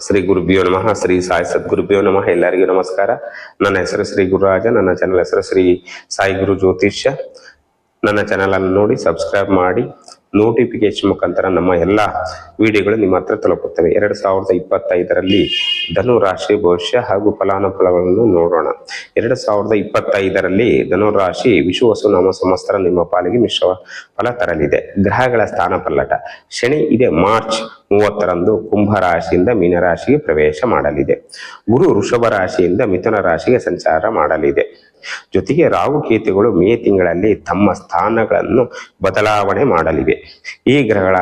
ಶ್ರೀ ಗುರುಭ್ಯೋ ನಮಃ. ಶ್ರೀ ಸಾಯಿ ಸದ್ಗುರುಭ್ಯೋ ನಮಃ. ಎಲ್ಲರಿಗೂ ನಮಸ್ಕಾರ. ನನ್ನ ಹೆಸರು ಶ್ರೀ ಗುರುರಾಜ. ನನ್ನ ಚಾನಲ್ ಹೆಸರು ಶ್ರೀ ಸಾಯಿ ಗುರು ಜ್ಯೋತಿಷ್ಯ. ನನ್ನ ಚಾನಲ್ ಅನ್ನು ನೋಡಿ ಸಬ್ಸ್ಕ್ರೈಬ್ ಮಾಡಿ, ನೋಟಿಫಿಕೇಶನ್ ಮುಖಾಂತರ ನಮ್ಮ ಎಲ್ಲ ವಿಡಿಯೋಗಳು ನಿಮ್ಮ ಹತ್ರ ತಲುಪುತ್ತವೆ. 2025ರಲ್ಲಿ ಧನು ರಾಶಿ ಭವಿಷ್ಯ ಹಾಗೂ ಫಲಾನುಫಲಗಳನ್ನು ನೋಡೋಣ. 2025ರಲ್ಲಿ ಧನು ರಾಶಿ ವಿಷುವಸು ನಾಮ ಸಂವತ್ಸರ ನಿಮ್ಮ ಪಾಲಿಗೆ ಮಿಶ್ರ ಫಲ ತರಲಿದೆ. ಗ್ರಹಗಳ ಸ್ಥಾನ ಪಲ್ಲಟ. ಶನಿ ಇದೆ ಮಾರ್ಚ್ 30ರಂದು ಕುಂಭ ರಾಶಿಯಿಂದ ಮೀನ ರಾಶಿಗೆ ಪ್ರವೇಶ ಮಾಡಲಿದೆ. ಗುರು ವೃಷಭ ರಾಶಿಯಿಂದ ಮಿಥುನ ರಾಶಿಗೆ ಸಂಚಾರ ಮಾಡಲಿದೆ. ಜೊತೆಗೆ ರಾಹು ಕೇತುಗಳು ಮೇ ತಿಂಗಳಲ್ಲಿ ತಮ್ಮ ಸ್ಥಾನಗಳನ್ನು ಬದಲಾವಣೆ ಮಾಡಲಿವೆ. ಈ ಗ್ರಹಗಳ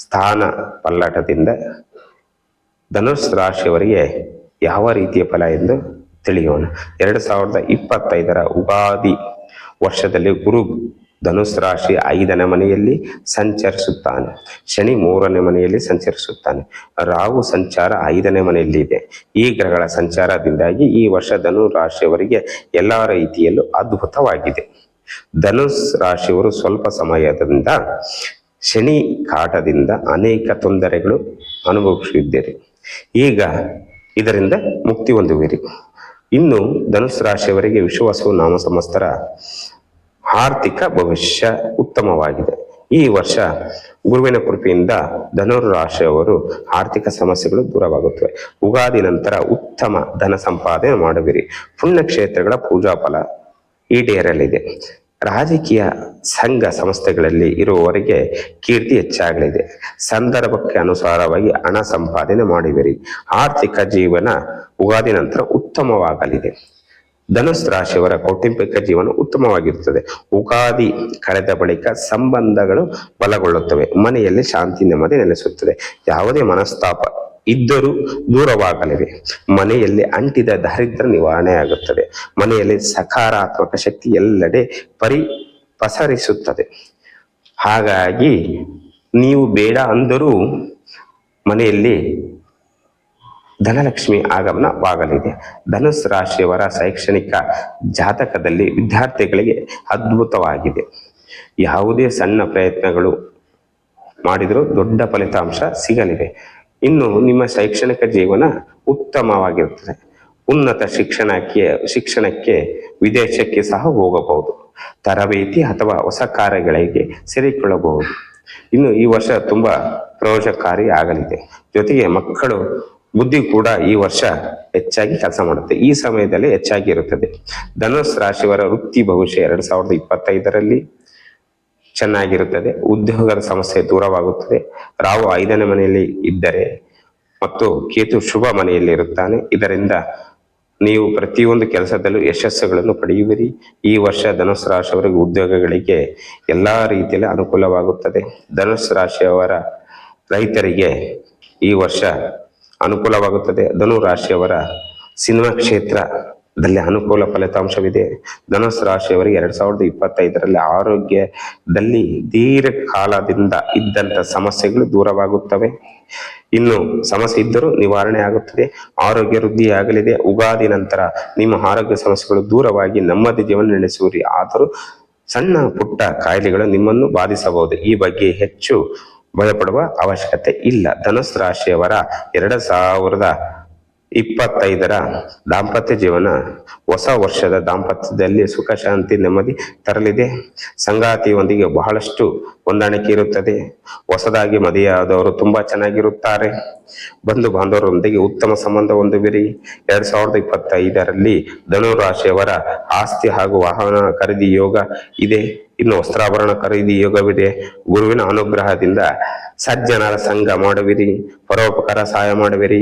ಸ್ಥಾನ ಪಲ್ಲಟದಿಂದ ಧನುಸ್ ರಾಶಿಯವರಿಗೆ ಯಾವ ರೀತಿಯ ಫಲ ಎಂದು ತಿಳಿಯೋಣ. 2025ರ ಉಗಾದಿ ವರ್ಷದಲ್ಲಿ ಗುರು ಧನುಸ್ ರಾಶಿ 5ನೇ ಮನೆಯಲ್ಲಿ ಸಂಚರಿಸುತ್ತಾನೆ. ಶನಿ 3ನೇ ಮನೆಯಲ್ಲಿ ಸಂಚರಿಸುತ್ತಾನೆ. ರಾಹು ಸಂಚಾರ 5ನೇ ಮನೆಯಲ್ಲಿ ಇದೆ. ಈ ಗ್ರಹಗಳ ಸಂಚಾರದಿಂದಾಗಿ ಈ ವರ್ಷ ಧನು ರಾಶಿಯವರಿಗೆ ಎಲ್ಲ ರೀತಿಯಲ್ಲೂ ಅದ್ಭುತವಾಗಿದೆ. ಧನುಸ್ ರಾಶಿಯವರು ಸ್ವಲ್ಪ ಸಮಯದಿಂದ ಶನಿ ಕಾಟದಿಂದ ಅನೇಕ ತೊಂದರೆಗಳು ಅನುಭವಿಸಿದ್ದೀರಿ. ಈಗ ಇದರಿಂದ ಮುಕ್ತಿ ಹೊಂದುವಿರಿ. ಇನ್ನು ಧನುಸ್ ರಾಶಿಯವರಿಗೆ ವಿಷುವಸು ನಾಮ ಸಂವತ್ಸರ ಆರ್ಥಿಕ ಭವಿಷ್ಯ ಉತ್ತಮವಾಗಿದೆ. ಈ ವರ್ಷ ಗುರುವಿನ ಕೃಪೆಯಿಂದ ಧನುರ್ ರಾಶಿಯವರು ಆರ್ಥಿಕ ಸಮಸ್ಯೆಗಳು ದೂರವಾಗುತ್ತವೆ. ಉಗಾದಿ ನಂತರ ಉತ್ತಮ ಧನ ಸಂಪಾದನೆ ಮಾಡುವಿರಿ. ಪುಣ್ಯಕ್ಷೇತ್ರಗಳ ಪೂಜಾ ಫಲ ಈಡೇರಲಿದೆ. ರಾಜಕೀಯ ಸಂಘ ಸಂಸ್ಥೆಗಳಲ್ಲಿ ಇರುವವರಿಗೆ ಕೀರ್ತಿ ಹೆಚ್ಚಾಗಲಿದೆ. ಸಂದರ್ಭಕ್ಕೆ ಅನುಸಾರವಾಗಿ ಹಣ ಸಂಪಾದನೆ ಮಾಡುವಿರಿ. ಆರ್ಥಿಕ ಜೀವನ ಉಗಾದಿ ನಂತರ ಉತ್ತಮವಾಗಲಿದೆ. ಧನುಸ್ ರಾಶಿಯವರ ಕೌಟುಂಬಿಕ ಜೀವನ ಉತ್ತಮವಾಗಿರುತ್ತದೆ. ಉಗಾದಿ ಕಳೆದ ಬಳಿಕ ಸಂಬಂಧಗಳು ಬಲಗೊಳ್ಳುತ್ತವೆ. ಮನೆಯಲ್ಲಿ ಶಾಂತಿ ನೆಮ್ಮದಿ ನೆಲೆಸುತ್ತದೆ. ಯಾವುದೇ ಮನಸ್ತಾಪ ಇದ್ದರೂ ದೂರವಾಗಲಿವೆ. ಮನೆಯಲ್ಲಿ ಅಂಟಿದ ದಾರಿದ್ರ್ಯ ನಿವಾರಣೆ ಆಗುತ್ತದೆ. ಮನೆಯಲ್ಲಿ ಸಕಾರಾತ್ಮಕ ಶಕ್ತಿ ಎಲ್ಲೆಡೆ ಪಸರಿಸುತ್ತದೆ. ಹಾಗಾಗಿ ನೀವು ಬೇಡ ಅಂದರೂ ಮನೆಯಲ್ಲಿ ಧನಲಕ್ಷ್ಮಿ ಆಗಮನವಾಗಲಿದೆ. ಧನುಸ್ ರಾಶಿಯವರ ಶೈಕ್ಷಣಿಕ ಜಾತಕದಲ್ಲಿ ವಿದ್ಯಾರ್ಥಿಗಳಿಗೆ ಅದ್ಭುತವಾಗಿದೆ. ಯಾವುದೇ ಸಣ್ಣ ಪ್ರಯತ್ನಗಳು ಮಾಡಿದರೂ ದೊಡ್ಡ ಫಲಿತಾಂಶ ಸಿಗಲಿದೆ. ಇನ್ನು ನಿಮ್ಮ ಶೈಕ್ಷಣಿಕ ಜೀವನ ಉತ್ತಮವಾಗಿರುತ್ತದೆ. ಉನ್ನತ ಶಿಕ್ಷಣಕ್ಕೆ ವಿದೇಶಕ್ಕೆ ಸಹ ಹೋಗಬಹುದು. ತರಬೇತಿ ಅಥವಾ ಹೊಸ ಕಾರ್ಯಗಳಿಗೆ ಸೇರಿಕೊಳ್ಳಬಹುದು. ಇನ್ನು ಈ ವರ್ಷ ತುಂಬಾ ಪ್ರಯೋಜನಕಾರಿ ಆಗಲಿದೆ. ಜೊತೆಗೆ ಮಕ್ಕಳು ಬುದ್ಧಿ ಕೂಡ ಈ ವರ್ಷ ಹೆಚ್ಚಾಗಿ ಕೆಲಸ ಮಾಡುತ್ತೆ. ಈ ಸಮಯದಲ್ಲಿ ಹೆಚ್ಚಾಗಿ ಇರುತ್ತದೆ. ಧನುಸ್ ರಾಶಿಯವರ ವೃತ್ತಿ ಭವಿಷ್ಯ 2025ರಲ್ಲಿ ಚೆನ್ನಾಗಿರುತ್ತದೆ. ಉದ್ಯೋಗದ ಸಮಸ್ಯೆ ದೂರವಾಗುತ್ತದೆ. ರಾಹು 5ನೇ ಮನೆಯಲ್ಲಿ ಇದ್ದರೆ ಮತ್ತು ಕೇತು ಶುಭ ಮನೆಯಲ್ಲಿ ಇರುತ್ತಾನೆ. ಇದರಿಂದ ನೀವು ಪ್ರತಿಯೊಂದು ಕೆಲಸದಲ್ಲೂ ಯಶಸ್ಸುಗಳನ್ನು ಪಡೆಯುವಿರಿ. ಈ ವರ್ಷ ಧನುಸ್ ರಾಶಿಯವರಿಗೆ ಉದ್ಯೋಗಗಳಿಗೆ ಎಲ್ಲಾ ರೀತಿಯಲ್ಲಿ ಅನುಕೂಲವಾಗುತ್ತದೆ. ಧನುಸ್ ರಾಶಿಯವರ ರೈತರಿಗೆ ಈ ವರ್ಷ ಅನುಕೂಲವಾಗುತ್ತದೆ. ಧನು ರಾಶಿಯವರ ಸಿನಿಮಾ ಕ್ಷೇತ್ರದಲ್ಲಿ ಅನುಕೂಲ ಫಲಿತಾಂಶವಿದೆ. ಧನುಸ್ ರಾಶಿಯವರಿಗೆ 2025ರಲ್ಲಿ ಆರೋಗ್ಯದಲ್ಲಿ ದೀರ್ಘಕಾಲದಿಂದ ಇದ್ದಂಥ ಸಮಸ್ಯೆಗಳು ದೂರವಾಗುತ್ತವೆ. ಇನ್ನು ಸಮಸ್ಯೆ ಇದ್ದರೂ ನಿವಾರಣೆ ಆಗುತ್ತದೆ. ಆರೋಗ್ಯ ವೃದ್ಧಿಯಾಗಲಿದೆ. ಉಗಾದಿ ನಂತರ ನಿಮ್ಮ ಆರೋಗ್ಯ ಸಮಸ್ಯೆಗಳು ದೂರವಾಗಿ ನೆಮ್ಮದಿ ಜೀವನ ನಡೆಸುವಿರಿ. ಆದರೂ ಸಣ್ಣ ಪುಟ್ಟ ಕಾಯಿಲೆಗಳು ನಿಮ್ಮನ್ನು ಬಾಧಿಸಬಹುದು. ಈ ಬಗ್ಗೆ ಹೆಚ್ಚು ಭಯಪಡುವ ಅವಶ್ಯಕತೆ ಇಲ್ಲ. ಧನುಸ್ ರಾಶಿಯವರ 2025ರ ದಾಂಪತ್ಯ ಜೀವನ ಹೊಸ ವರ್ಷದ ದಾಂಪತ್ಯದಲ್ಲಿ ಸುಖ ಶಾಂತಿ ನೆಮ್ಮದಿ ತರಲಿದೆ. ಸಂಗಾತಿಯೊಂದಿಗೆ ಬಹಳಷ್ಟು ಹೊಂದಾಣಿಕೆ ಇರುತ್ತದೆ. ಹೊಸದಾಗಿ ಮದುವೆಯಾದವರು ತುಂಬಾ ಚೆನ್ನಾಗಿರುತ್ತಾರೆ. ಬಂಧು ಬಾಂಧವರೊಂದಿಗೆ ಉತ್ತಮ ಸಂಬಂಧ ಹೊಂದುವಿರಿ. 2025ರಲ್ಲಿ ಧನು ರಾಶಿಯವರ ಆಸ್ತಿ ಹಾಗೂ ವಾಹನ ಖರೀದಿ ಯೋಗ ಇದೆ. ಇನ್ನು ವಸ್ತ್ರಾಭರಣ ಖರೀದಿ ಯೋಗವಿದೆ. ಗುರುವಿನ ಅನುಗ್ರಹದಿಂದ ಸಜ್ಜನರ ಸಂಘ ಮಾಡುವಿರಿ. ಪರೋಪಕಾರ ಸಹಾಯ ಮಾಡುವಿರಿ.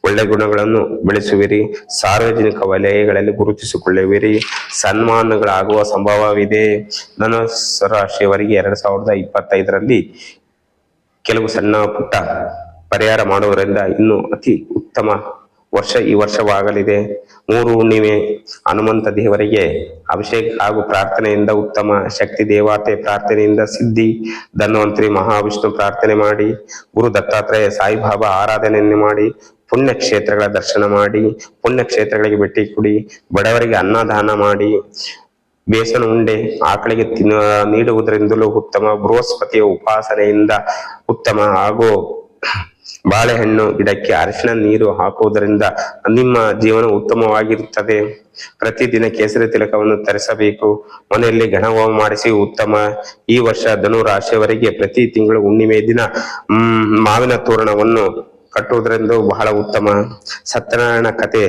ಒಳ್ಳೆ ಗುಣಗಳನ್ನು ಬೆಳೆಸುವಿರಿ. ಸಾರ್ವಜನಿಕ ವಲಯಗಳಲ್ಲಿ ಗುರುತಿಸಿಕೊಳ್ಳುವಿರಿ. ಸನ್ಮಾನಗಳಾಗುವ ಸಂಭವವಿದೆ. ಧನುಸ್ ರಾಶಿಯವರಿಗೆ 2025ರಲ್ಲಿ ಕೆಲವು ಸಣ್ಣ ಪುಟ್ಟ ಪರಿಹಾರ ಮಾಡುವುದರಿಂದ ಇನ್ನು ಅತಿ ಉತ್ತಮ ವರ್ಷ ಈ ವರ್ಷವಾಗಲಿದೆ. 3 ಹುಣ್ಣಿಮೆ ಹನುಮಂತ ದೇವರಿಗೆ ಅಭಿಷೇಕ ಹಾಗೂ ಪ್ರಾರ್ಥನೆಯಿಂದ ಉತ್ತಮ ಶಕ್ತಿ ದೇವತೆ ಪ್ರಾರ್ಥನೆಯಿಂದ ಸಿದ್ಧಿ. ಧನ್ವಂತರಿ ಮಹಾವಿಷ್ಣು ಪ್ರಾರ್ಥನೆ ಮಾಡಿ. ಗುರು ದತ್ತಾತ್ರೇಯ ಸಾಯಿಬಾಬಾ ಆರಾಧನೆಯನ್ನು ಮಾಡಿ. ಪುಣ್ಯಕ್ಷೇತ್ರಗಳ ದರ್ಶನ ಮಾಡಿ. ಪುಣ್ಯಕ್ಷೇತ್ರಗಳಿಗೆ ಭೇಟಿ ಕೊಡಿ. ಬಡವರಿಗೆ ಅನ್ನದಾನ ಮಾಡಿ. ಬೇಸನ ಉಂಡೆ ಆಕಳಿಗೆ ನೀಡುವುದರಿಂದಲೂ ಉತ್ತಮ. ಬೃಹಸ್ಪತಿಯ ಉಪಾಸನೆಯಿಂದ ಉತ್ತಮ ಹಾಗೂ ಬಾಳೆಹಣ್ಣು ಗಿಡಕ್ಕೆ ಅರಿಶಿನ ನೀರು ಹಾಕುವುದರಿಂದ ನಿಮ್ಮ ಜೀವನ ಉತ್ತಮವಾಗಿರುತ್ತದೆ. ಪ್ರತಿದಿನ ಕೇಸರಿ ತಿಲಕವನ್ನು ತರಿಸಬೇಕು. ಮನೆಯಲ್ಲಿ ಗಣಹೋಮ ಮಾಡಿಸಿ ಉತ್ತಮ. ಈ ವರ್ಷ ಧನು ರಾಶಿಯವರಿಗೆ ಪ್ರತಿ ತಿಂಗಳು ಹುಣ್ಣಿಮೆ ದಿನ ಮಾವಿನ ತೋರಣವನ್ನು ಕಟ್ಟುವುದರಿಂದ ಬಹಳ ಉತ್ತಮ. ಸತ್ಯನಾರಾಯಣ ಕತೆ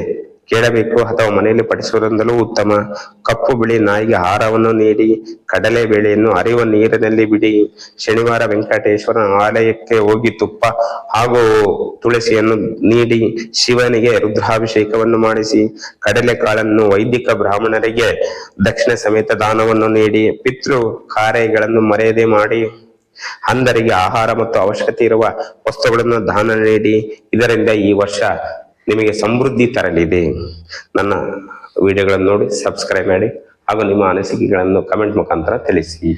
ಕೇಳಬೇಕು ಅಥವಾ ಮನೆಯಲ್ಲಿ ಪಠಿಸುವುದರಿಂದಲೂ ಉತ್ತಮ. ಕಪ್ಪು ಬಿಳಿ ನಾಯಿಗೆ ಆಹಾರವನ್ನು ನೀಡಿ ಕಡಲೆ ಬೇಳೆಯನ್ನು ಹರಿಯುವ ನೀರಿನಲ್ಲಿ ಬಿಡಿ. ಶನಿವಾರ ವೆಂಕಟೇಶ್ವರನ ಆಲಯಕ್ಕೆ ಹೋಗಿ ತುಪ್ಪ ಹಾಗೂ ತುಳಸಿಯನ್ನು ನೀಡಿ ಶಿವನಿಗೆ ರುದ್ರಾಭಿಷೇಕವನ್ನು ಮಾಡಿಸಿ ಕಡಲೆಕಾಳನ್ನು ವೈದಿಕ ಬ್ರಾಹ್ಮಣರಿಗೆ ದಕ್ಷಿಣ ಸಮೇತ ದಾನವನ್ನು ನೀಡಿ ಪಿತೃ ಕಾರ್ಯಗಳನ್ನು ಮರೆಯದೆ ಮಾಡಿ. ಅಂಧರಿಗೆ ಆಹಾರ ಮತ್ತು ಅವಶ್ಯಕತೆ ಇರುವ ವಸ್ತುಗಳನ್ನು ದಾನ ನೀಡಿ. ಇದರಿಂದ ಈ ವರ್ಷ ನಿಮಗೆ ಸಮೃದ್ಧಿ ತರಲಿದೆ. ನನ್ನ ವಿಡಿಯೋಗಳನ್ನು ನೋಡಿ ಸಬ್ಸ್ಕ್ರೈಬ್ ಮಾಡಿ ಹಾಗೂ ನಿಮ್ಮ ಅನಿಸಿಕೆಗಳನ್ನು ಕಮೆಂಟ್ ಮುಖಾಂತರ ತಿಳಿಸಿ.